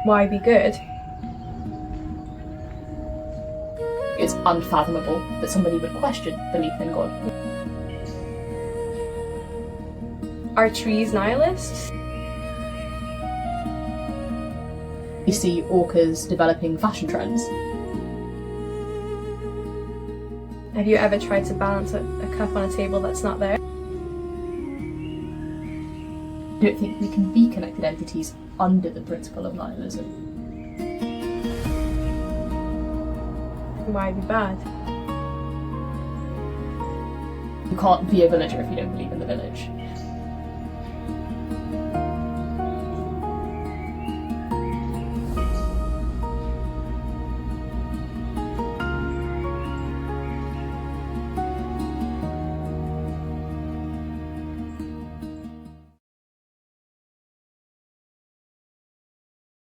Why be good? It's unfathomable that somebody would question belief in God. Are trees nihilists? You see orcas developing fashion trends. Have you ever tried to balance a cup on a table that's not there? I don't think we can be connected entities under the principle of nihilism. Why be bad? You can't be a villager if you don't believe in the village.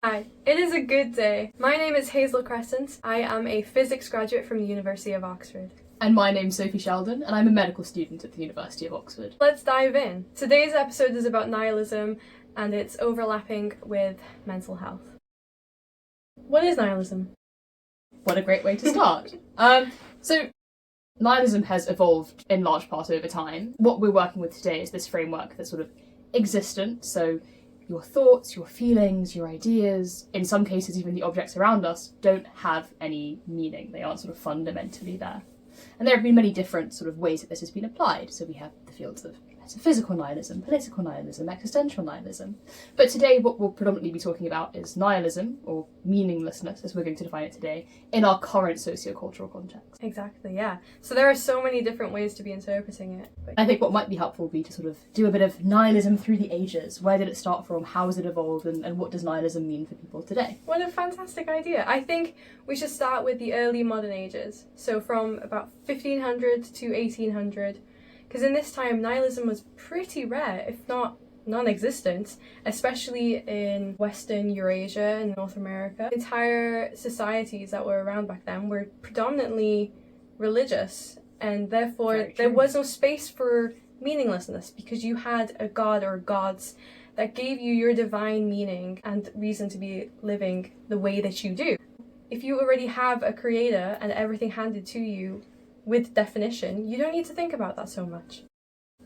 Hi, it is a good day. My name is Hazel Crescent. I am a physics graduate from the University of Oxford. And my name's Sophie Sheldon, and I'm a medical student at the University of Oxford. Let's dive in. Today's episode is about nihilism and its overlapping with mental health. What is nihilism? What a great way to start. So nihilism has evolved in large part over time. What we're working with today is this framework that's sort of existent, so your thoughts, your feelings, your ideas, in some cases even the objects around us, don't have any meaning. They aren't sort of fundamentally there. And there have been many different sort of ways that this has been applied. So we have the fields of metaphysical nihilism, political nihilism, existential nihilism. But today what we'll predominantly be talking about is nihilism, or meaninglessness, as we're going to define it today, in our current socio-cultural context. Exactly, yeah. So there are so many different ways to be interpreting it. I think what might be helpful would be to sort of do a bit of nihilism through the ages. Where did it start from? How has it evolved? And what does nihilism mean for people today? What a fantastic idea. I think we should start with the early modern ages. So from about 1500 to 1800. Because in this time, nihilism was pretty rare, if not non-existent, especially in Western Eurasia and North America. Entire societies that were around back then were predominantly religious, and therefore there was no space for meaninglessness, because you had a god or gods that gave you your divine meaning and reason to be living the way that you do. If you already have a creator and everything handed to you with definition, you don't need to think about that so much.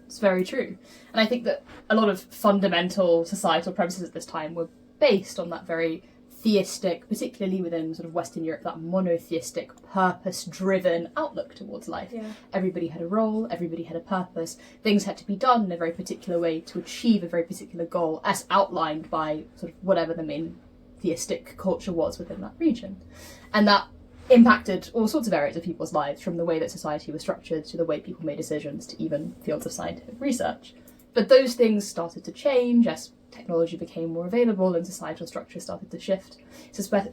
It's very true. And I think that a lot of fundamental societal premises at this time were based on that very theistic, particularly within sort of Western Europe, that monotheistic, purpose-driven outlook towards life. Yeah. Everybody had a role, everybody had a purpose, things had to be done in a very particular way to achieve a very particular goal, as outlined by sort of whatever the main theistic culture was within that region. And that impacted all sorts of areas of people's lives, from the way that society was structured to the way people made decisions to even fields of scientific research. But those things started to change as technology became more available and societal structure started to shift,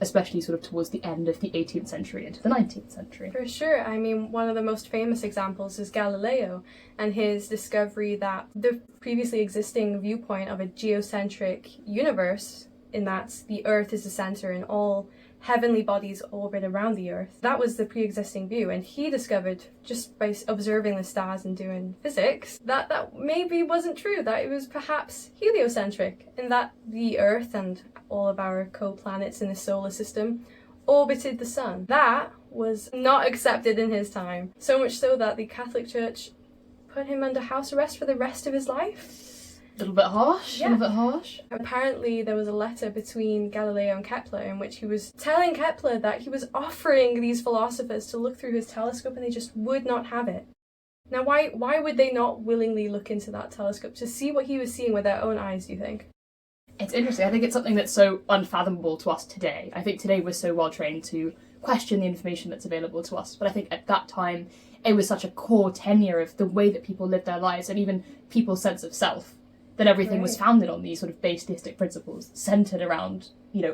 especially sort of towards the end of the 18th century into the 19th century. For sure. I mean, one of the most famous examples is Galileo and his discovery that the previously existing viewpoint of a geocentric universe, in that the Earth is the center and all heavenly bodies orbit around the Earth. That was the pre-existing view, and he discovered, just by observing the stars and doing physics, that maybe wasn't true, that it was perhaps heliocentric, in that the Earth and all of our co-planets in the solar system orbited the sun. That was not accepted in his time, so much so that the Catholic Church put him under house arrest for the rest of his life. A little bit harsh, Yeah. a little bit harsh. Apparently there was a letter between Galileo and Kepler in which he was telling Kepler that he was offering these philosophers to look through his telescope, and they just would not have it. Now why would they not willingly look into that telescope to see what he was seeing with their own eyes, do you think? It's interesting. I think it's something that's so unfathomable to us today. I think today we're so well trained to question the information that's available to us, but I think at that time it was such a core tenure of the way that people lived their lives, and even people's sense of self, that everything was founded on these sort of base theistic principles centered around,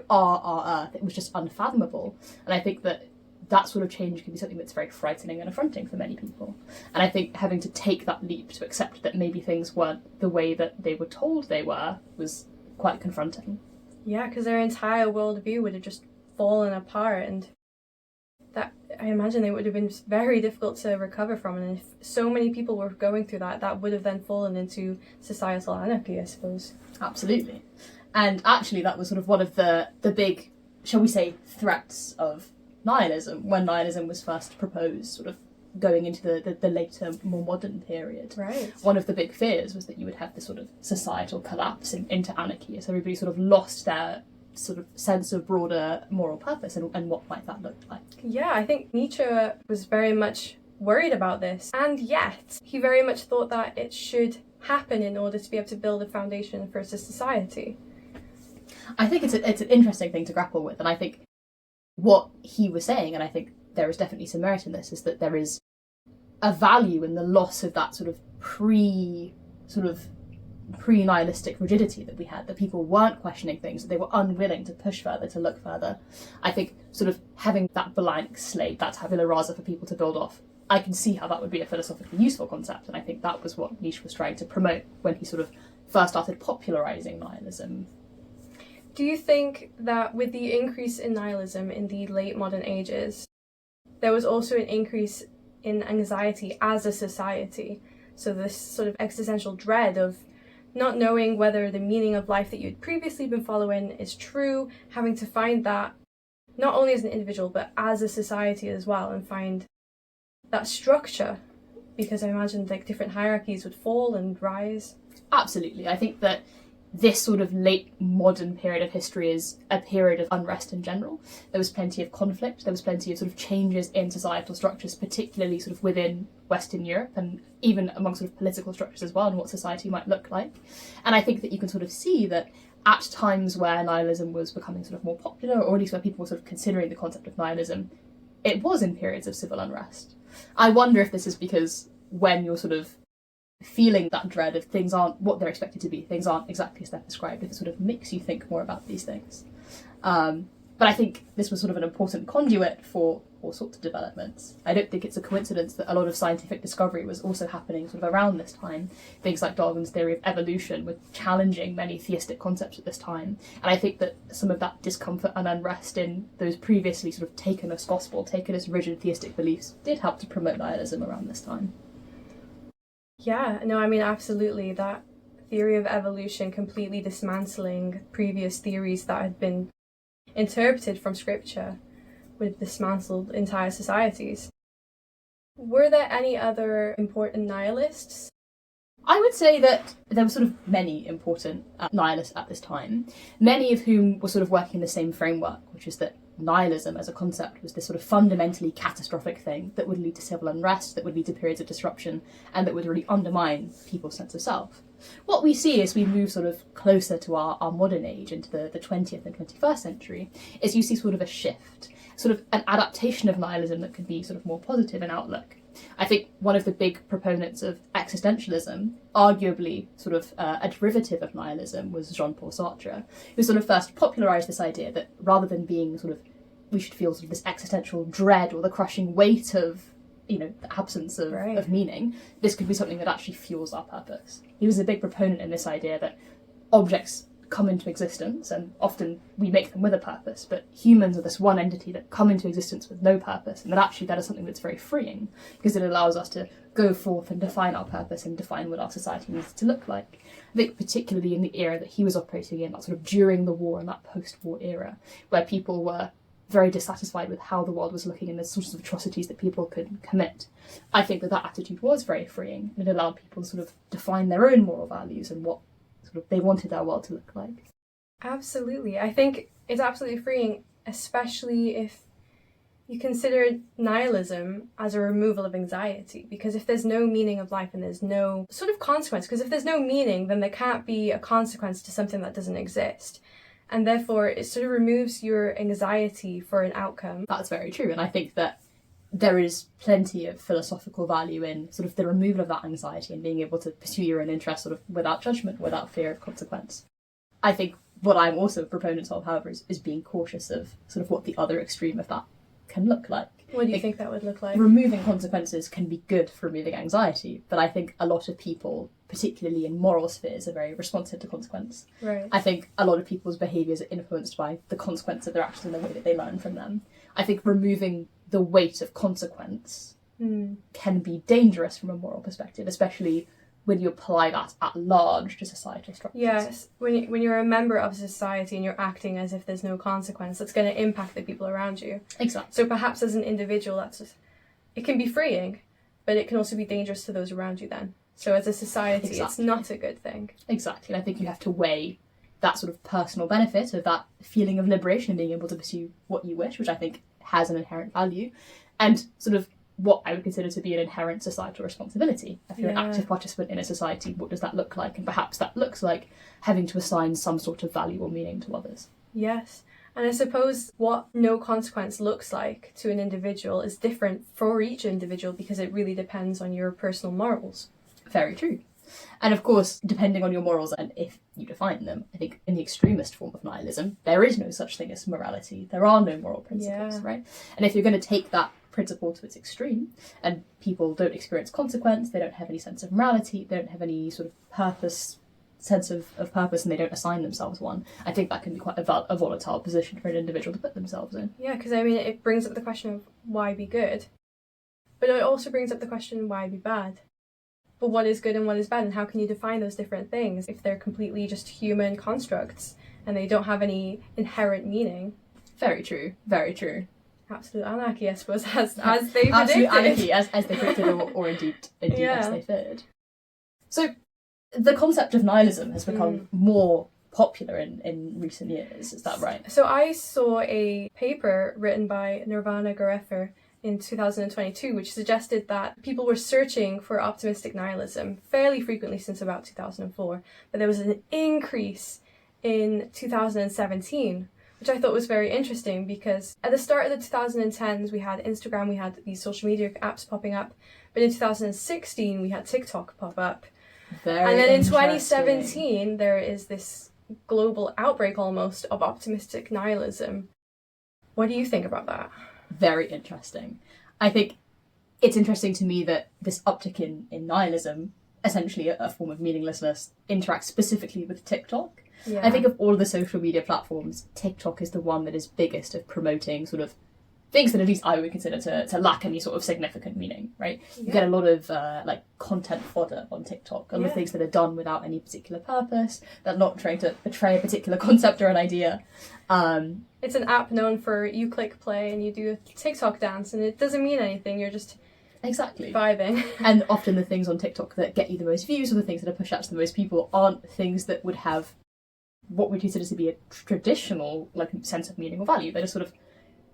our Earth. It was just unfathomable. And I think that sort of change can be something that's very frightening and affronting for many people. And I think having to take that leap to accept that maybe things weren't the way that they were told they were was quite confronting. Yeah, because their entire worldview would have just fallen apart, and that I imagine it would have been very difficult to recover from. And if so many people were going through that, that would have then fallen into societal anarchy, I suppose. Absolutely. And actually that was sort of one of the big, shall we say, threats of nihilism when nihilism was first proposed, sort of going into the later, more modern period. Right. One of the big fears was that you would have this sort of societal collapse into anarchy as everybody sort of lost their sort of sense of broader moral purpose, and what might that look like. Yeah, I think Nietzsche was very much worried about this, and yet he very much thought that it should happen in order to be able to build a foundation for a society. I think it's an interesting thing to grapple with, and I think what he was saying, and I think there is definitely some merit in this, is that there is a value in the loss of that sort of pre-nihilistic rigidity that we had, that people weren't questioning things, that they were unwilling to push further, to look further. I think sort of having that blank slate, that tabula rasa for people to build off, I can see how that would be a philosophically useful concept, and I think that was what Nietzsche was trying to promote when he sort of first started popularising nihilism. Do you think that with the increase in nihilism in the late modern ages, there was also an increase in anxiety as a society? So this sort of existential dread of not knowing whether the meaning of life that you'd previously been following is true, having to find that not only as an individual but as a society as well, and find that structure, because I imagine like different hierarchies would fall and rise. Absolutely. I think that this sort of late modern period of history is a period of unrest in general. There was plenty of conflict, there was plenty of sort of changes in societal structures, particularly sort of within Western Europe, and even among sort of political structures as well, and what society might look like. And I think that you can sort of see that at times where nihilism was becoming sort of more popular, or at least where people were sort of considering the concept of nihilism, it was in periods of civil unrest. I wonder if this is because when you're sort of feeling that dread of things aren't what they're expected to be, things aren't exactly as they're prescribed, if it sort of makes you think more about these things. But I think this was sort of an important conduit for all sorts of developments. I don't think it's a coincidence that a lot of scientific discovery was also happening sort of around this time. Things like Darwin's theory of evolution were challenging many theistic concepts at this time. And I think that some of that discomfort and unrest in those previously sort of taken as gospel, taken as rigid theistic beliefs, did help to promote nihilism around this time. Yeah, no, I mean, absolutely. That theory of evolution completely dismantling previous theories that had been interpreted from scripture would dismantle entire societies. Were there any other important nihilists? I would say that there were sort of many important nihilists at this time, many of whom were sort of working in the same framework, which is that nihilism as a concept was this sort of fundamentally catastrophic thing that would lead to civil unrest, that would lead to periods of disruption, and that would really undermine people's sense of self. What we see as we move sort of closer to our modern age, into the 20th and 21st century, is you see sort of a shift, sort of an adaptation of nihilism that could be sort of more positive in outlook. I think one of the big proponents of existentialism, arguably sort of a derivative of nihilism, was Jean-Paul Sartre, who sort of first popularised this idea that rather than being sort of, we should feel sort of this existential dread or the crushing weight of, you know, the absence of meaning, this could be something that actually fuels our purpose. He was a big proponent in this idea that objects come into existence, and often we make them with a purpose, but humans are this one entity that come into existence with no purpose, and that actually that is something that's very freeing, because it allows us to go forth and define our purpose and define what our society needs to look like. I think particularly in the era that he was operating in, that sort of during the war and that post-war era, where people were very dissatisfied with how the world was looking and the sorts of atrocities that people could commit. I think that attitude was very freeing, and it allowed people to sort of define their own moral values and what sort of they wanted their world to look like. Absolutely. I think it's absolutely freeing, especially if you consider nihilism as a removal of anxiety, because if there's no meaning of life and there's no sort of consequence, because if there's no meaning, then there can't be a consequence to something that doesn't exist. And therefore, it sort of removes your anxiety for an outcome. That's very true. And I think that there is plenty of philosophical value in sort of the removal of that anxiety and being able to pursue your own interests sort of without judgment, without fear of consequence. I think what I'm also a proponent of, however, is being cautious of sort of what the other extreme of that can look like. What do you think that would look like? Removing consequences can be good for removing anxiety, but I think a lot of people, particularly in moral spheres, are very responsive to consequence. Right. I think a lot of people's behaviours are influenced by the consequence of their actions and the way that they learn from them. I think removing the weight of consequence can be dangerous from a moral perspective, especially when you apply that at large to societal structures. Yes, when you're a member of society and you're acting as if there's no consequence, that's going to impact the people around you. Exactly. So perhaps as an individual, it can be freeing, but it can also be dangerous to those around you then. So as a society, It's not a good thing. Exactly, and I think you have to weigh that sort of personal benefit of that feeling of liberation and being able to pursue what you wish, which I think has an inherent value, and sort of what I would consider to be an inherent societal responsibility. If you're an active participant in a society, what does that look like? And perhaps that looks like having to assign some sort of value or meaning to others. Yes. And I suppose what no consequence looks like to an individual is different for each individual because it really depends on your personal morals. Very true. And of course, depending on your morals and if you define them, I think in the extremist form of nihilism, there is no such thing as morality. There are no moral principles, right? And if you're going to take that principle to its extreme, and people don't experience consequence, they don't have any sense of morality, they don't have any sort of purpose, sense of purpose, and they don't assign themselves one, I think that can be quite a volatile position for an individual to put themselves in. Yeah, because I mean, it brings up the question of why be good, but it also brings up the question why be bad. But what is good and what is bad, and how can you define those different things if they're completely just human constructs and they don't have any inherent meaning? Very true, very true. Absolute anarchy, I suppose, as they predicted. Absolute anarchy, as they predicted, or indeed as they feared. So, the concept of nihilism has become more popular in recent years, is that right? So I saw a paper written by Nirvana Garefer in 2022, which suggested that people were searching for optimistic nihilism fairly frequently since about 2004, but there was an increase in 2017, which I thought was very interesting because at the start of the 2010s we had Instagram, we had these social media apps popping up, but in 2016 we had TikTok pop up. And then in 2017 there is this global outbreak almost of optimistic nihilism. What do you think about that? Very interesting. I think it's interesting to me that this uptick in nihilism, essentially a form of meaninglessness, interacts specifically with TikTok. Yeah. I think of all the social media platforms, TikTok is the one that is biggest of promoting sort of things that at least I would consider to lack any sort of significant meaning, right? Yeah. You get a lot of like content fodder on TikTok, a lot of things that are done without any particular purpose, that are not trying to portray a particular concept or an idea. It's an app known for you click play and you do a TikTok dance and it doesn't mean anything, you're just vibing. And often the things on TikTok that get you the most views or the things that are pushed out to the most people aren't things that would have what we consider to be a traditional like sense of meaning or value. They're just sort of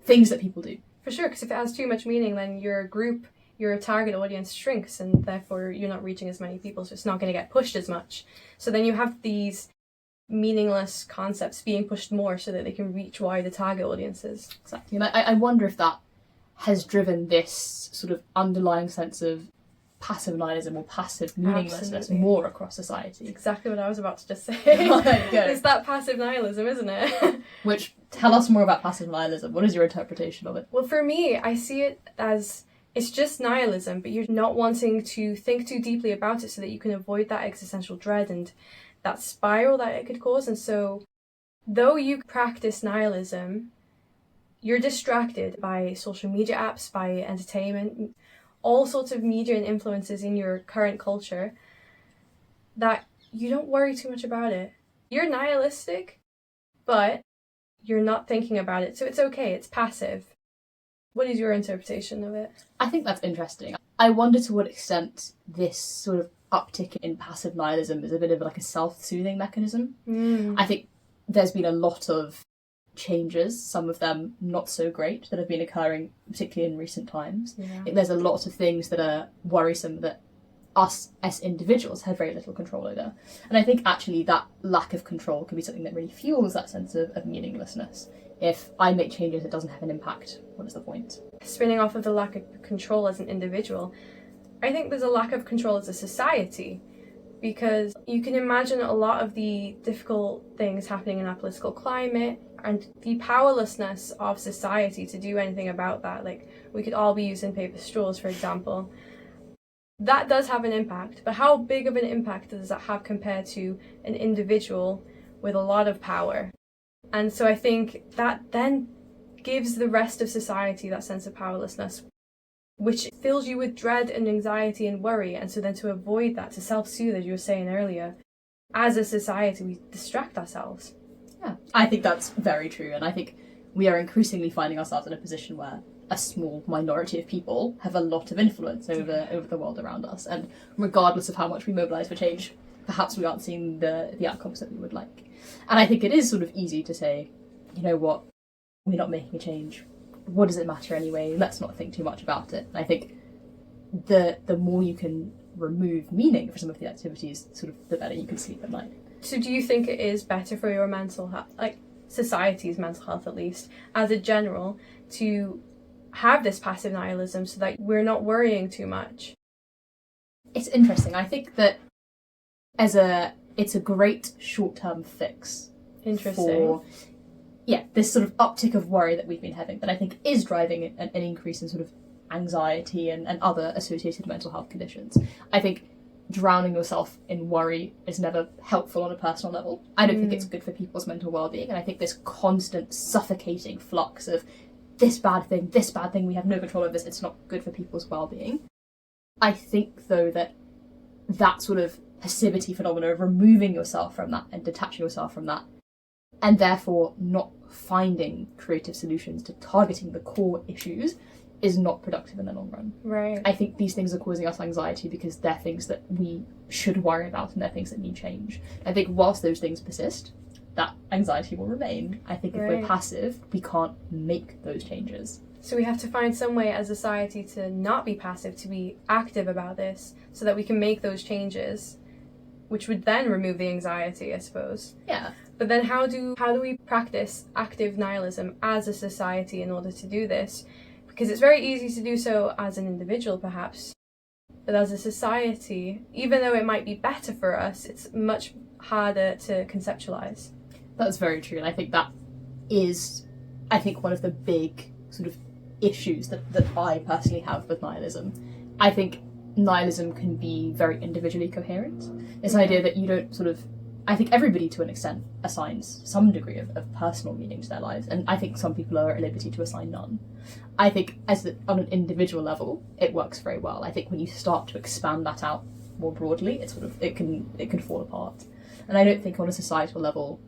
things that people do. For sure, because if it has too much meaning, then your group, your target audience shrinks, and therefore you're not reaching as many people, so it's not going to get pushed as much. So then you have these meaningless concepts being pushed more so that they can reach wider target audiences. Exactly, and I wonder if that has driven this sort of underlying sense of passive nihilism or passive meaninglessness more across society. Exactly what I was about to just say. It's that passive nihilism, isn't it? Which, tell us more about passive nihilism. What is your interpretation of it? Well, for me, I see it as it's just nihilism, but you're not wanting to think too deeply about it so that you can avoid that existential dread and that spiral that it could cause. And so, though you practice nihilism, you're distracted by social media apps, by entertainment, all sorts of media and influences in your current culture, that you don't worry too much about it. You're nihilistic, but you're not thinking about it, so it's okay, it's passive. What is your interpretation of it? I think that's interesting. I wonder to what extent this sort of uptick in passive nihilism is a bit of like a self-soothing mechanism. I think there's been a lot of changes, some of them not so great, that have been occurring particularly in recent times. I think there's a lot of things that are worrisome that us as individuals have very little control over, and I think actually that lack of control can be something that really fuels that sense of meaninglessness. If I make changes that doesn't have an impact, what is the point? Spinning off of the lack of control as an individual, I think there's a lack of control as a society, because you can imagine a lot of the difficult things happening in our political climate and the powerlessness of society to do anything about that. Like, we could all be using paper straws, for example. That does have an impact, but how big of an impact does that have compared to an individual with a lot of power? And so I think that then gives the rest of society that sense of powerlessness, which fills you with dread and anxiety and worry. And so then to avoid that, to self-soothe, as you were saying earlier, as a society, we distract ourselves. Yeah, I think that's very true. And I think we are increasingly finding ourselves in a position where a small minority of people have a lot of influence over the world around us. And regardless of how much we mobilise for change, perhaps we aren't seeing the outcomes that we would like. And I think it is sort of easy to say, you know what, we're not making a change. What does it matter anyway? Let's not think too much about it. And I think the more you can remove meaning for some of the activities, sort of the better you can sleep at night. So do you think it is better for your mental health, like society's mental health at least, as a general, to have this passive nihilism so that we're not worrying too much? It's interesting. I think that it's a great short-term fix. Interesting. For this sort of uptick of worry that we've been having, that I think is driving an increase in sort of anxiety and other associated mental health conditions. I think drowning yourself in worry is never helpful on a personal level. I don't think it's good for people's mental well-being, and I think this constant suffocating flux of this bad thing, we have no control over this, it's not good for people's well-being. I think, though, that sort of passivity phenomena of removing yourself from that and detaching yourself from that, and therefore not finding creative solutions to targeting the core issues, is not productive in the long run. Right. I think these things are causing us anxiety because they're things that we should worry about and they're things that need change. I think whilst those things persist, that anxiety will remain. I think if we're passive, we can't make those changes. So we have to find some way as a society to not be passive, to be active about this, so that we can make those changes, which would then remove the anxiety, I suppose. Yeah. But then how do we practice active nihilism as a society in order to do this? Because it's very easy to do so as an individual, perhaps. But as a society, even though it might be better for us, it's much harder to conceptualise. That's very true. And I think that is, one of the big sort of issues that I personally have with nihilism. I think nihilism can be very individually coherent. This idea that you don't sort of, I think everybody to an extent assigns some degree of personal meaning to their lives, and I think some people are at liberty to assign none. I think on an individual level, it works very well. I think when you start to expand that out more broadly, it can fall apart. And I don't think on a societal level,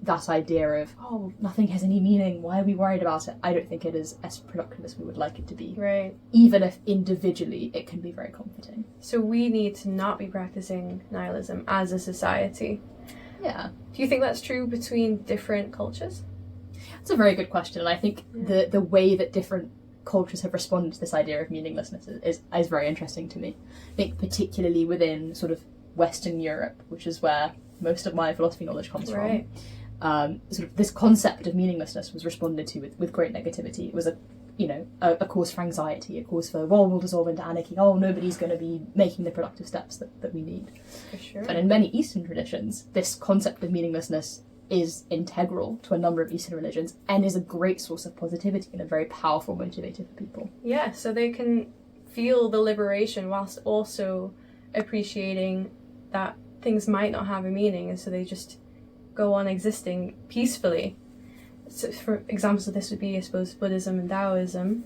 that idea of, oh, nothing has any meaning, why are we worried about it? I don't think it is as productive as we would like it to be. Right. Even if individually it can be very comforting. So we need to not be practicing nihilism as a society. Yeah. Do you think that's true between different cultures? That's a very good question, and I think the way that different cultures have responded to this idea of meaninglessness is very interesting to me. I think particularly within sort of Western Europe, which is where most of my philosophy knowledge comes from, sort of this concept of meaninglessness was responded to with great negativity. It was a cause for anxiety, a cause for, well, we'll dissolve into anarchy, oh, nobody's going to be making the productive steps that we need. For sure. But in many Eastern traditions, this concept of meaninglessness is integral to a number of Eastern religions and is a great source of positivity and a very powerful motivator for people. Yeah, so they can feel the liberation whilst also appreciating that things might not have a meaning, and so they just go on existing peacefully. So for examples of this would be, I suppose, Buddhism and Taoism.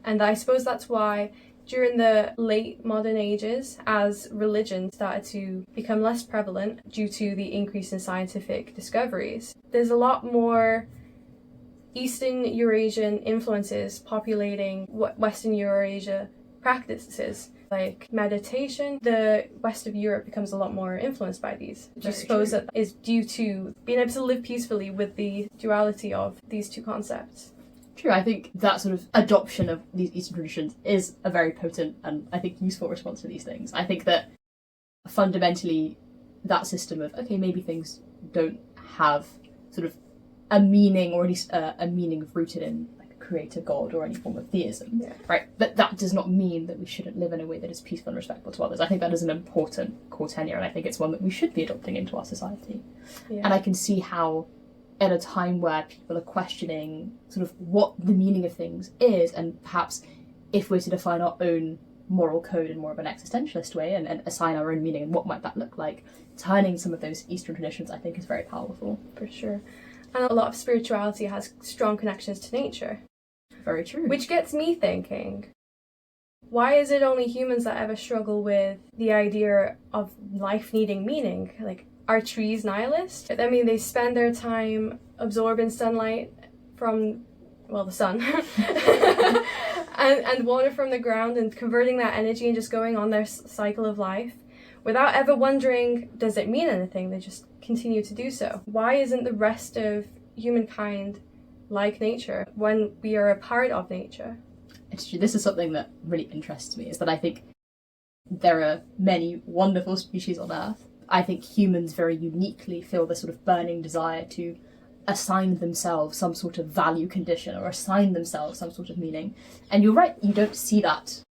And I suppose that's why during the late modern ages, as religion started to become less prevalent due to the increase in scientific discoveries, there's a lot more Eastern Eurasian influences populating Western Eurasia practices. Like meditation, the west of Europe becomes a lot more influenced by these. Do you suppose that is due to being able to live peacefully with the duality of these two concepts? True, I think that sort of adoption of these Eastern traditions is a very potent and I think useful response to these things. I think that fundamentally that system of, okay, maybe things don't have sort of a meaning, or at least a meaning rooted in like a creator god or any form of theism, right? But that does not mean that we shouldn't live in a way that is peaceful and respectful to others. I think that is an important core tenure, and I think it's one that we should be adopting into our society. Yeah. And I can see how at a time where people are questioning sort of what the meaning of things is, and perhaps if we're to define our own moral code in more of an existentialist way and assign our own meaning and what might that look like, turning some of those Eastern traditions I think is very powerful. For sure. And a lot of spirituality has strong connections to nature. Very true. Which gets me thinking, why is it only humans that ever struggle with the idea of life needing meaning? Like, are trees nihilist? I mean, they spend their time absorbing sunlight from, well, the sun, and water from the ground and converting that energy and just going on their cycle of life without ever wondering, does it mean anything? They just continue to do so. Why isn't the rest of humankind like nature when we are a part of nature? It's true. This is something that really interests me, is that I think there are many wonderful species on Earth. I think humans very uniquely feel this sort of burning desire to assign themselves some sort of value condition or assign themselves some sort of meaning. And you're right, you don't see that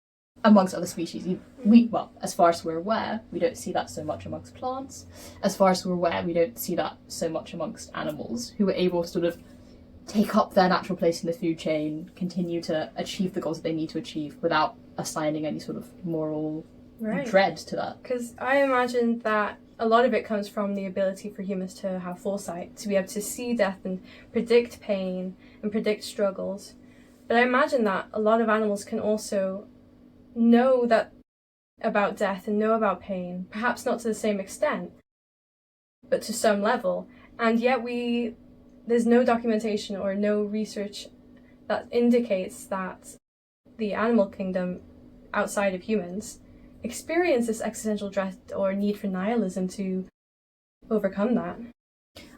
amongst other species. Well, as far as we're aware, we don't see that so much amongst plants. As far as we're aware, we don't see that so much amongst animals, who are able to sort of take up their natural place in the food chain, continue to achieve the goals that they need to achieve without assigning any sort of moral dread to that. Because I imagine that a lot of it comes from the ability for humans to have foresight, to be able to see death and predict pain and predict struggles. But I imagine that a lot of animals can also know that about death and know about pain, perhaps not to the same extent, but to some level. And yet there's no documentation or no research that indicates that the animal kingdom outside of humans experience this existential dread or need for nihilism to overcome that.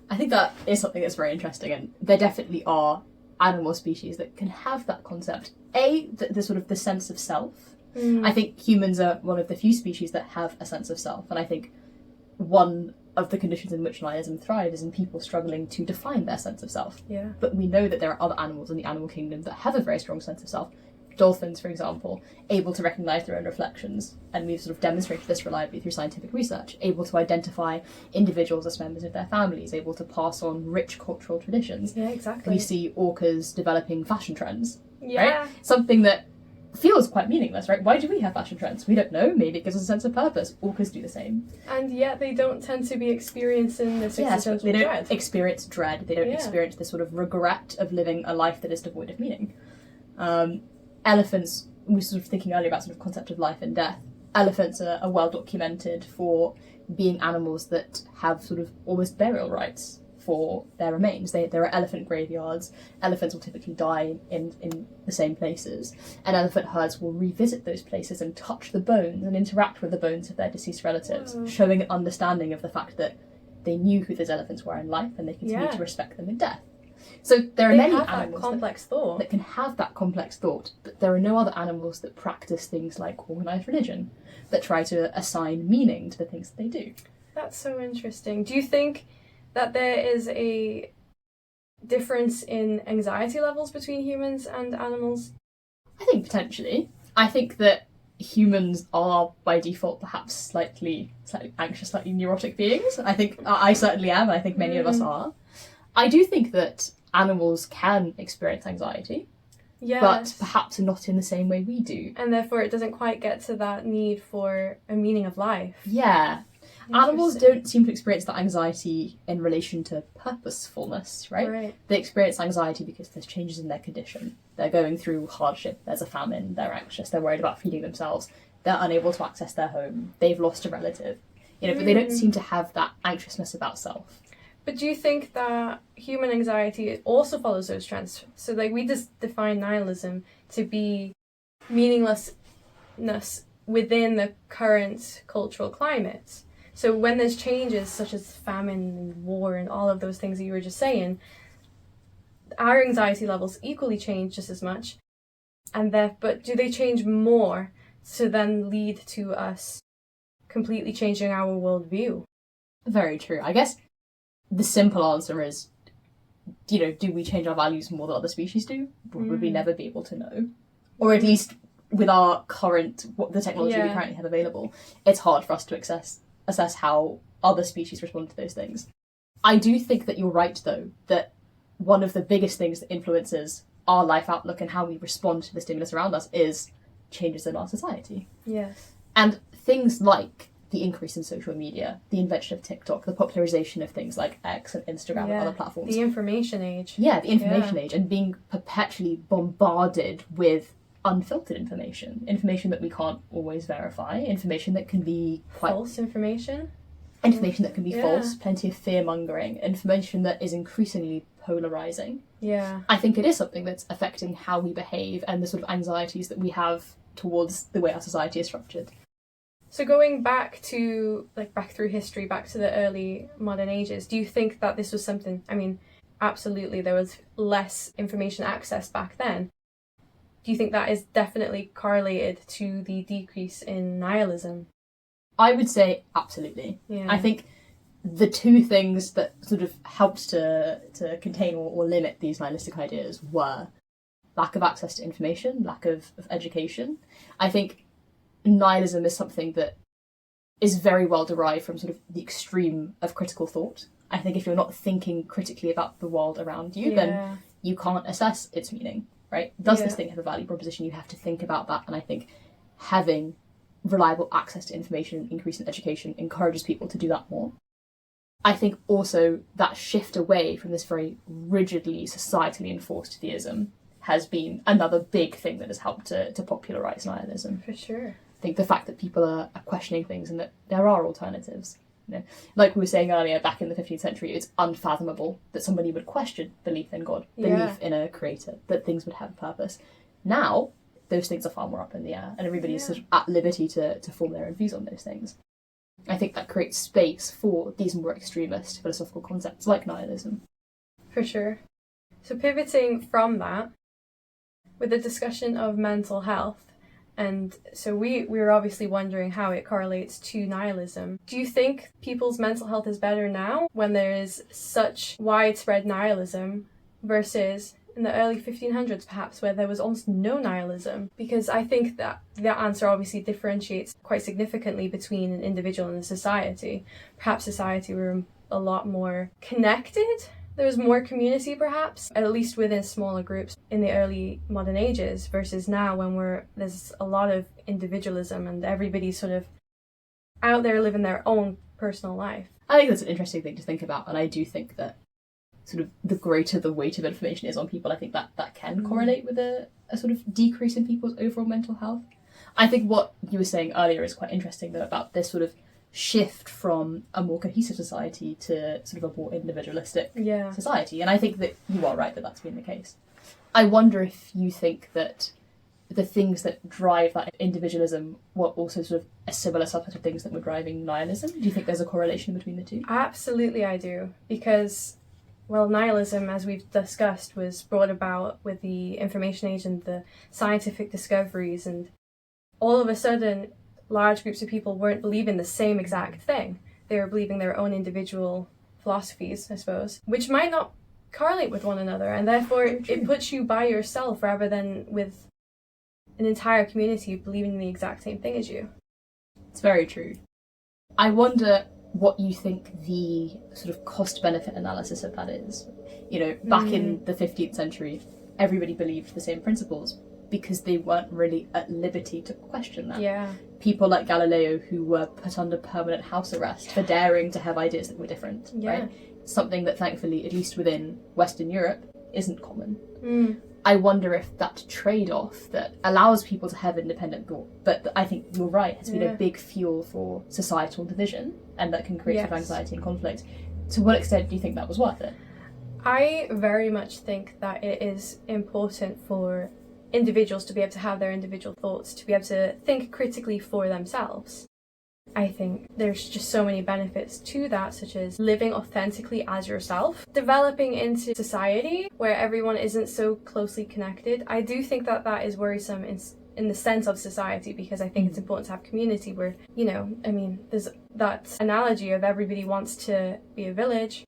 I think that is something that's very interesting, and there definitely are animal species that can have that concept. The sort of the sense of self. I think humans are one of the few species that have a sense of self, and I think one of the conditions in which nihilism thrives is in people struggling to define their sense of self. Yeah. But we know that there are other animals in the animal kingdom that have a very strong sense of self. Dolphins, for example, able to recognise their own reflections, and we've sort of demonstrated this reliably through scientific research, able to identify individuals as members of their families, able to pass on rich cultural traditions. Yeah, exactly. We see orcas developing fashion trends, yeah. right? Something that feels quite meaningless, right? Why do we have fashion trends? We don't know. Maybe it gives us a sense of purpose. Orcas do the same. And yet they don't tend to be experiencing this existential dread. They dread. don't experience dread. They don't experience this sort of regret of living a life that is devoid of meaning. Elephants, we were sort of thinking earlier about sort of concept of life and death. Elephants are well documented for being animals that have sort of almost burial rites for their remains. There are elephant graveyards. Elephants will typically die in the same places, and elephant herds will revisit those places and touch the bones and interact with the bones of their deceased relatives, showing an understanding of the fact that they knew who those elephants were in life and they continue to respect them in death. So there are many animals that can have that complex thought, but there are no other animals that practice things like organised religion, that try to assign meaning to the things that they do. That's so interesting. Do you think that there is a difference in anxiety levels between humans and animals? I think potentially. I think that humans are by default perhaps slightly anxious, slightly neurotic beings. I think I certainly am, and I think many of us are. I do think that animals can experience anxiety, but perhaps not in the same way we do. And therefore it doesn't quite get to that need for a meaning of life. Yeah. Animals don't seem to experience that anxiety in relation to purposefulness, right? They experience anxiety because there's changes in their condition. They're going through hardship, there's a famine, they're anxious, they're worried about feeding themselves, they're unable to access their home, they've lost a relative. But they don't seem to have that anxiousness about self. But do you think that human anxiety also follows those trends? So we just define nihilism to be meaninglessness within the current cultural climate. So when there's changes such as famine and war and all of those things that you were just saying, our anxiety levels equally change just as much. But do they change more to then lead to us completely changing our worldview? Very true. I guess the simple answer is, do we change our values more than other species do? Would we never be able to know? Or at least with our the technology we currently have available, it's hard for us to assess how other species respond to those things. I do think that you're right, though, that one of the biggest things that influences our life outlook and how we respond to the stimulus around us is changes in our society. Yes. And things like the increase in social media, the invention of TikTok, the popularization of things like X and Instagram and other platforms. The information age. Yeah, the information age, and being perpetually bombarded with unfiltered information that we can't always verify, information that can be quite... False information. Information that can be false, plenty of fear-mongering, information that is increasingly polarising. Yeah. I think it is something that's affecting how we behave and the sort of anxieties that we have towards the way our society is structured. So going back to, back through history, back to the early modern ages, do you think that this was something, I mean, absolutely, there was less information access back then. Do you think that is definitely correlated to the decrease in nihilism? I would say absolutely. Yeah. I think the two things that sort of helped to contain or limit these nihilistic ideas were lack of access to information, lack of education. I think nihilism is something that is very well derived from sort of the extreme of critical thought. I think if you're not thinking critically about the world around you, then you can't assess its meaning, right? Does this thing have a value proposition? You have to think about that. And I think having reliable access to information and increase in education encourages people to do that more. I think also that shift away from this very rigidly societally enforced theism has been another big thing that has helped to popularise nihilism. For sure. I think the fact that people are questioning things and that there are alternatives. You know, like we were saying earlier, back in the 15th century, it's unfathomable that somebody would question belief in God, belief in a creator, that things would have a purpose. Now, those things are far more up in the air, and everybody is sort of at liberty to form their own views on those things. I think that creates space for these more extremist philosophical concepts like nihilism. For sure. So pivoting from that, with the discussion of mental health, and so we were obviously wondering how it correlates to nihilism. Do you think people's mental health is better now when there is such widespread nihilism versus in the early 1500s perhaps, where there was almost no nihilism? Because I think that that answer obviously differentiates quite significantly between an individual and a society. Perhaps society were a lot more connected. There was more community perhaps, at least within smaller groups in the early modern ages, versus now when there's a lot of individualism and everybody's sort of out there living their own personal life. I think that's an interesting thing to think about, and I do think that sort of the greater the weight of information is on people, I think that can correlate with a sort of decrease in people's overall mental health. I think what you were saying earlier is quite interesting, though, about this sort of shift from a more cohesive society to sort of a more individualistic society. And I think that you are right that that's been the case. I wonder if you think that the things that drive that individualism were also sort of a similar subset of things that were driving nihilism. Do you think there's a correlation between the two? Absolutely I do, because nihilism, as we've discussed, was brought about with the information age and the scientific discoveries, and all of a sudden large groups of people weren't believing the same exact thing. They were believing their own individual philosophies, I suppose, which might not correlate with one another, and therefore it puts you by yourself rather than with an entire community believing the exact same thing as you. It's very true. I wonder what you think the sort of cost-benefit analysis of that is. You know, back in the 15th century, everybody believed the same principles because they weren't really at liberty to question them. Yeah. People like Galileo, who were put under permanent house arrest for daring to have ideas that were different, right? Something that thankfully, at least within Western Europe, isn't common. I wonder if that trade-off that allows people to have independent thought, but I think you're right, has been a big fuel for societal division, and that can create sort of anxiety and conflict. To what extent do you think that was worth it? I very much think that it is important for individuals to be able to have their individual thoughts, to be able to think critically for themselves. I think there's just so many benefits to that, such as living authentically as yourself, developing into society where everyone isn't so closely connected. I do think that that is worrisome in the sense of society, because I think it's important to have community where, you know, I mean, there's that analogy of everybody wants to be a village.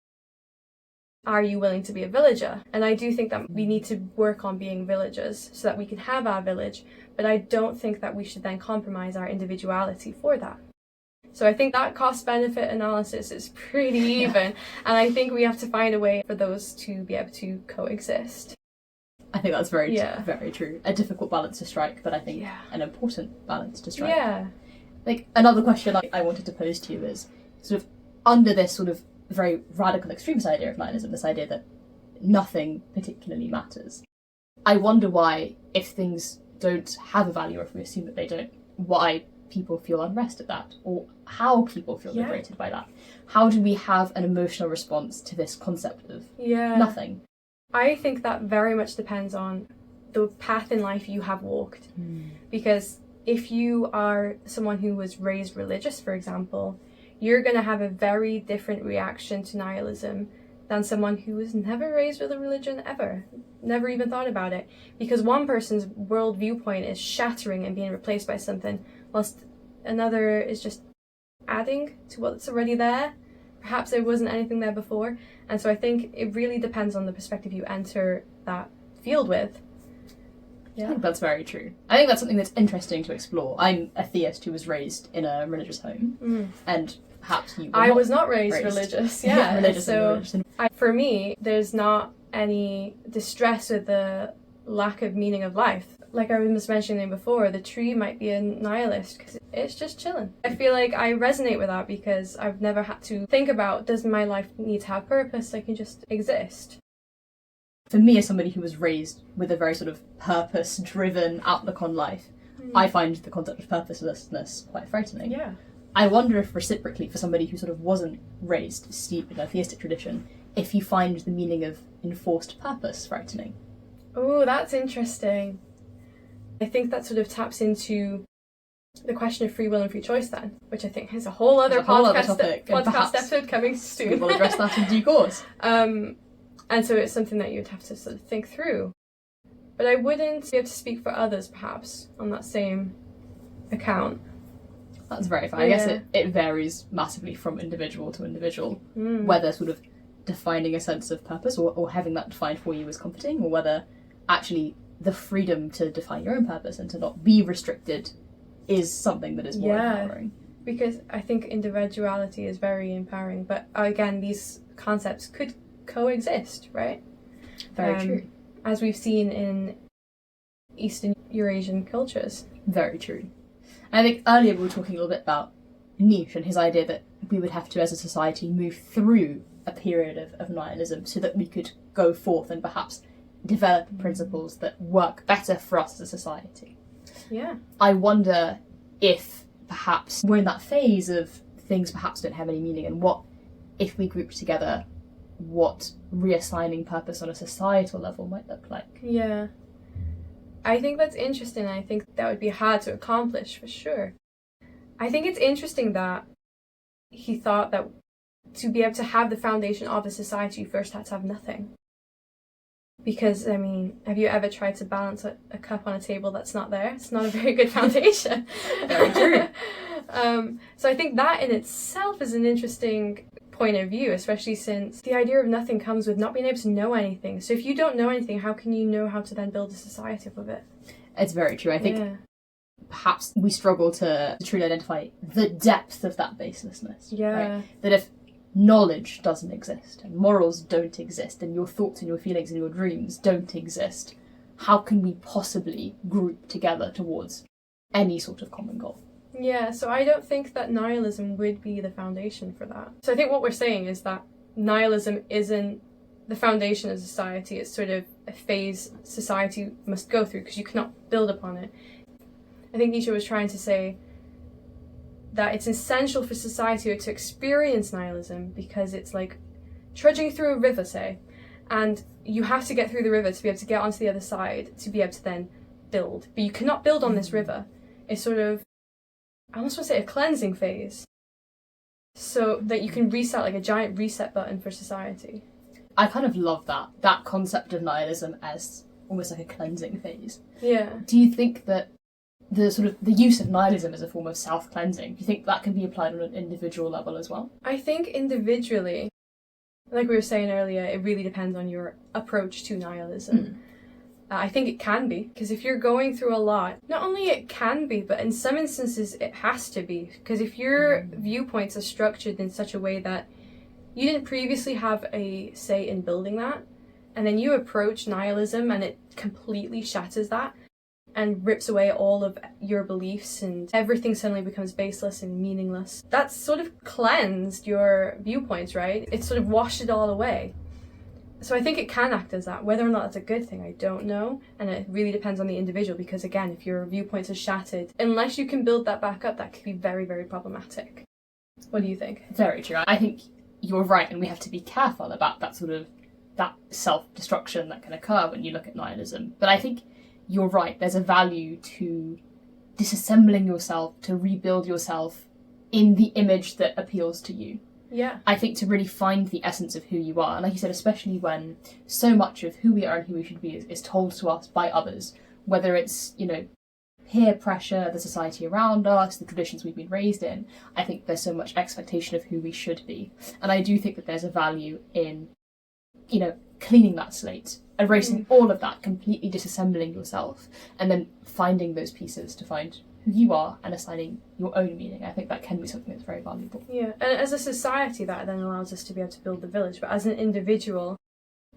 Are you willing to be a villager? And I do think that we need to work on being villagers so that we can have our village, but I don't think that we should then compromise our individuality for that. So I think that cost-benefit analysis is pretty even, and I think we have to find a way for those to be able to coexist. I think that's very true. A difficult balance to strike, but I think an important balance to strike. Yeah. Like, another question I wanted to pose to you is, sort of, under this sort of very radical extremist idea of nihilism, this idea that nothing particularly matters, I wonder why, if things don't have a value, or if we assume that they don't, why people feel unrest at that, or how people feel liberated by that. How do we have an emotional response to this concept of nothing? I think that very much depends on the path in life you have walked. Because if you are someone who was raised religious, for example, you're going to have a very different reaction to nihilism than someone who was never raised with a religion ever, never even thought about it. Because one person's world viewpoint is shattering and being replaced by something, whilst another is just adding to what's already there. Perhaps there wasn't anything there before. And so I think it really depends on the perspective you enter that field with. Yeah. I think that's very true. I think that's something that's interesting to explore. I'm a theist who was raised in a religious home, and perhaps you were I was not raised religious, religious. So for me, there's not any distress with the lack of meaning of life. Like I was mentioning before, the tree might be a nihilist because it's just chilling. I feel like I resonate with that because I've never had to think about, does my life need to have purpose? I can just exist. For me, as somebody who was raised with a very sort of purpose-driven outlook on life, I find the concept of purposelessness quite frightening. Yeah. I wonder if reciprocally, for somebody who sort of wasn't raised steeped in a theistic tradition, if you find the meaning of enforced purpose frightening. Oh, that's interesting. I think that sort of taps into the question of free will and free choice then, which I think is a whole other podcast episode coming soon. We will address that in due course. And so it's something that you'd have to sort of think through. But I wouldn't be able to speak for others, perhaps, on that same account. That's very fair. I guess it varies massively from individual to individual, whether sort of defining a sense of purpose or having that defined for you is comforting, or whether actually the freedom to define your own purpose and to not be restricted is something that is more empowering. Because I think individuality is very empowering, but again, these concepts could coexist, right? Very true. As we've seen in Eastern Eurasian cultures. Very true. And I think earlier we were talking a little bit about Nietzsche and his idea that we would have to, as a society, move through a period of nihilism so that we could go forth and perhaps develop principles that work better for us as a society. Yeah. I wonder if perhaps we're in that phase of things perhaps don't have any meaning, and what if we group together what reassigning purpose on a societal level might look like. Yeah. I think that's interesting. I think that would be hard to accomplish, for sure. I think it's interesting that he thought that to be able to have the foundation of a society, you first had to have nothing. Because, I mean, have you ever tried to balance a cup on a table that's not there? It's not a very good foundation. Very true. So I think that in itself is an interesting point of view, especially since the idea of nothing comes with not being able to know anything. So if you don't know anything, how can you know how to then build a society off of it? It's very true. I think perhaps we struggle to truly identify the depth of that baselessness. Yeah. Right? That if knowledge doesn't exist, and morals don't exist, and your thoughts and your feelings and your dreams don't exist, how can we possibly group together towards any sort of common goal? Yeah, so I don't think that nihilism would be the foundation for that. So I think what we're saying is that nihilism isn't the foundation of society. It's sort of a phase society must go through because you cannot build upon it. I think Nietzsche was trying to say that it's essential for society to experience nihilism because it's like trudging through a river, say, and you have to get through the river to be able to get onto the other side to be able to then build. But you cannot build on this river. It's sort of, I almost want to say, a cleansing phase, so that you can reset, like a giant reset button for society. I kind of love that concept of nihilism as almost like a cleansing phase. Yeah. Do you think that the use of nihilism as a form of self-cleansing, do you think that can be applied on an individual level as well? I think individually, like we were saying earlier, it really depends on your approach to nihilism. I think it can be, because if you're going through a lot, not only it can be, but in some instances it has to be. Because if your viewpoints are structured in such a way that you didn't previously have a say in building that, and then you approach nihilism and it completely shatters that and rips away all of your beliefs and everything suddenly becomes baseless and meaningless. That's sort of cleansed your viewpoints, right? It's sort of washed it all away. So I think it can act as that. Whether or not that's a good thing, I don't know. And it really depends on the individual, because again, if your viewpoints are shattered, unless you can build that back up, that could be very, very problematic. What do you think? Very true. I think you're right, and we have to be careful about that sort of that self-destruction that can occur when you look at nihilism. But I think you're right, there's a value to disassembling yourself, to rebuild yourself in the image that appeals to you. Yeah. I think to really find the essence of who you are, and like you said, especially when so much of who we are and who we should be is told to us by others, whether it's, peer pressure, the society around us, the traditions we've been raised in. I think there's so much expectation of who we should be. And I do think that there's a value in, cleaning that slate, erasing all of that, completely disassembling yourself, and then finding those pieces to find who you are and assigning your own meaning. I think that can be something that's very valuable. Yeah, and as a society, that then allows us to be able to build the village. But as an individual,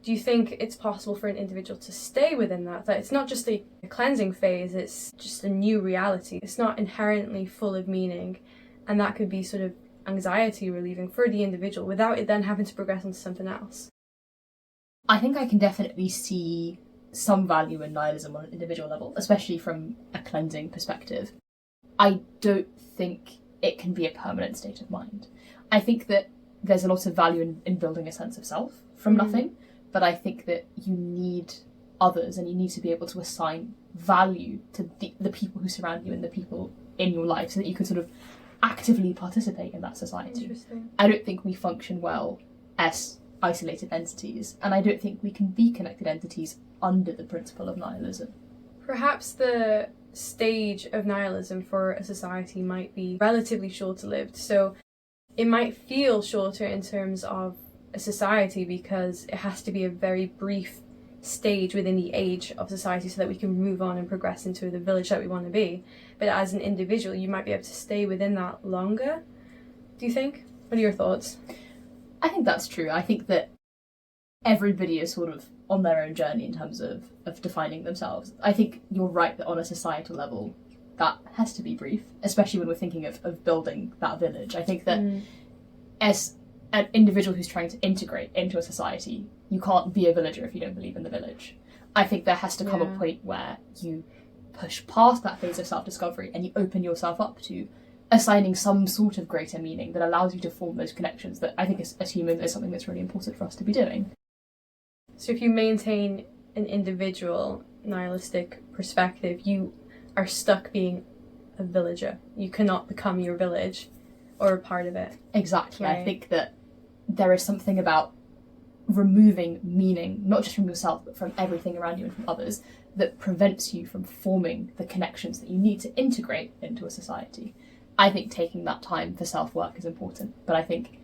do you think it's possible for an individual to stay within that? That it's not just a cleansing phase, it's just a new reality. It's not inherently full of meaning, and that could be sort of anxiety relieving for the individual without it then having to progress into something else. I think I can definitely see some value in nihilism on an individual level, especially from a cleansing perspective. I don't think it can be a permanent state of mind. I think that there's a lot of value in building a sense of self from nothing, but I think that you need others and you need to be able to assign value to the people who surround you and the people in your life so that you can sort of actively participate in that society. Interesting. I don't think we function well as isolated entities, and I don't think we can be connected entities under the principle of nihilism. Perhaps the stage of nihilism for a society might be relatively short-lived, so it might feel shorter in terms of a society because it has to be a very brief stage within the age of society so that we can move on and progress into the village that we want to be. But as an individual, you might be able to stay within that longer. Do you think? What are your thoughts? I think that's true. I think that everybody is sort of on their own journey in terms of defining themselves. I think you're right that on a societal level, that has to be brief, especially when we're thinking of building that village. I think that as an individual who's trying to integrate into a society, you can't be a villager if you don't believe in the village. I think there has to come a point where you push past that phase of self-discovery and you open yourself up to assigning some sort of greater meaning that allows you to form those connections that I think as humans is something that's really important for us to be doing. So if you maintain an individual nihilistic perspective, you are stuck being a villager. You cannot become your village or a part of it. Exactly. Right. I think that there is something about removing meaning, not just from yourself, but from everything around you and from others, that prevents you from forming the connections that you need to integrate into a society. I think taking that time for self-work is important, but I think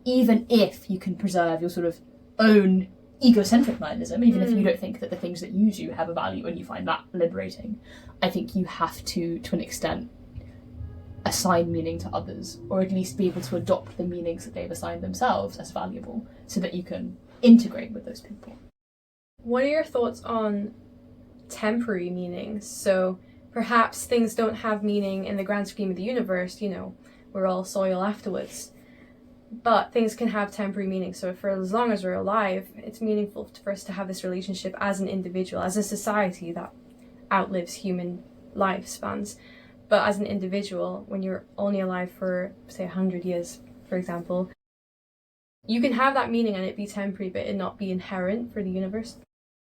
even if you can preserve your sort of own egocentric nihilism, even if you don't think that the things that you do have a value and you find that liberating, I think you have to an extent, assign meaning to others, or at least be able to adopt the meanings that they've assigned themselves as valuable so that you can integrate with those people. What are your thoughts on temporary meanings? So perhaps things don't have meaning in the grand scheme of the universe, we're all soil afterwards. But things can have temporary meaning. So for as long as we're alive, it's meaningful for us to have this relationship as an individual, as a society that outlives human lifespans. But as an individual, when you're only alive for, say, 100 years, for example, you can have that meaning and it be temporary, but it not be inherent for the universe.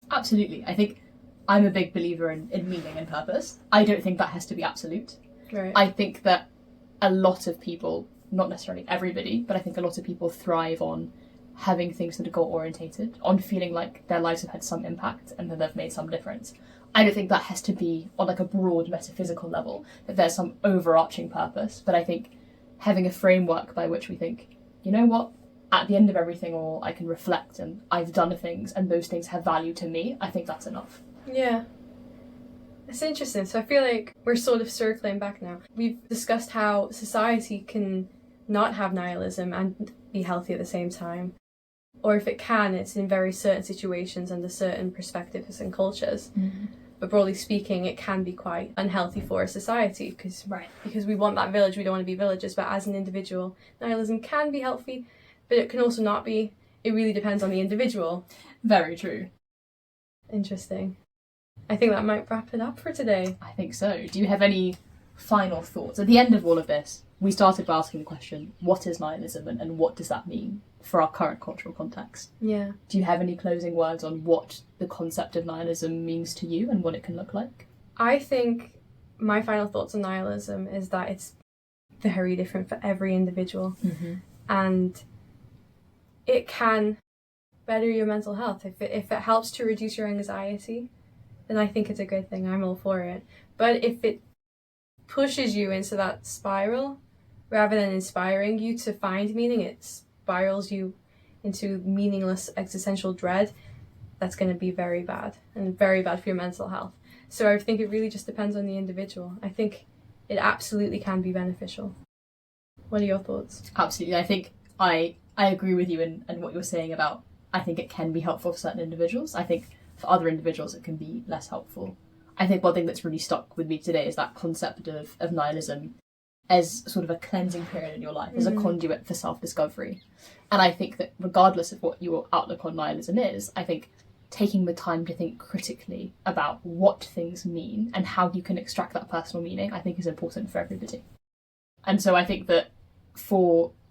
Absolutely. I think I'm a big believer in meaning and purpose. I don't think that has to be absolute. Right. I think that a lot of people, not necessarily everybody, but I think a lot of people thrive on having things that are goal-orientated, on feeling like their lives have had some impact and that they've made some difference. I don't think that has to be on like a broad metaphysical level, that there's some overarching purpose, but I think having a framework by which we think, you know what, at the end of everything all, I can reflect and I've done things and those things have value to me, I think that's enough. Yeah. It's interesting. So I feel like we're sort of circling back now. We've discussed how society can not have nihilism and be healthy at the same time. Or if it can, it's in very certain situations under certain perspectives and cultures. Mm-hmm. But broadly speaking, it can be quite unhealthy for a society because we want that village, we don't want to be villagers. But as an individual, nihilism can be healthy, but it can also not be. It really depends on the individual. Very true. Interesting. I think that might wrap it up for today. I think so. Do you have any final thoughts? At the end of all of this, we started by asking the question, what is nihilism and what does that mean for our current cultural context? Yeah. Do you have any closing words on what the concept of nihilism means to you and what it can look like? I think my final thoughts on nihilism is that it's very different for every individual. Mm-hmm. And it can better your mental health. If it helps to reduce your anxiety, then I think it's a good thing. I'm all for it. But if it pushes you into that spiral, rather than inspiring you to find meaning, it spirals you into meaningless existential dread, that's going to be very bad, and very bad for your mental health. So I think it really just depends on the individual. I think it absolutely can be beneficial. What are your thoughts? Absolutely. I think I agree with you and what you're saying about, I think it can be helpful for certain individuals. I think for other individuals it can be less helpful. I think one thing that's really stuck with me today is that concept of nihilism as sort of a cleansing period in your life, as a conduit for self-discovery. And I think that regardless of what your outlook on nihilism is, I think taking the time to think critically about what things mean and how you can extract that personal meaning, I think is important for everybody. And so I think that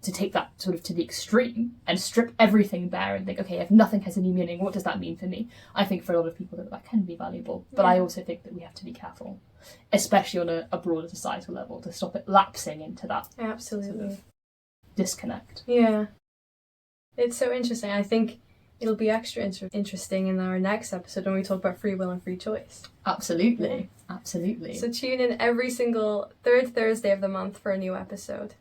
to take that sort of to the extreme and strip everything bare and think, okay, if nothing has any meaning, what does that mean for me? I think for a lot of people that can be valuable. But I also think that we have to be careful, especially on a broader societal level, to stop it lapsing into that Absolutely. sort of disconnect. Yeah. It's so interesting. I think it'll be extra interesting in our next episode when we talk about free will and free choice. Absolutely. Absolutely. So tune in every single third Thursday of the month for a new episode.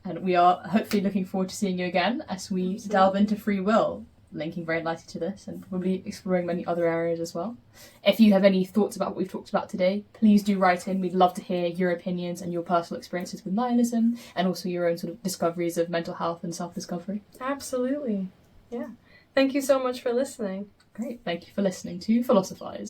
And we are hopefully looking forward to seeing you again as we delve into free will, linking very lightly to this and probably exploring many other areas as well. If you have any thoughts about what we've talked about today, please do write in. We'd love to hear your opinions and your personal experiences with nihilism and also your own sort of discoveries of mental health and self-discovery. Absolutely. Yeah. Thank you so much for listening. Great. Thank you for listening to Philosophize.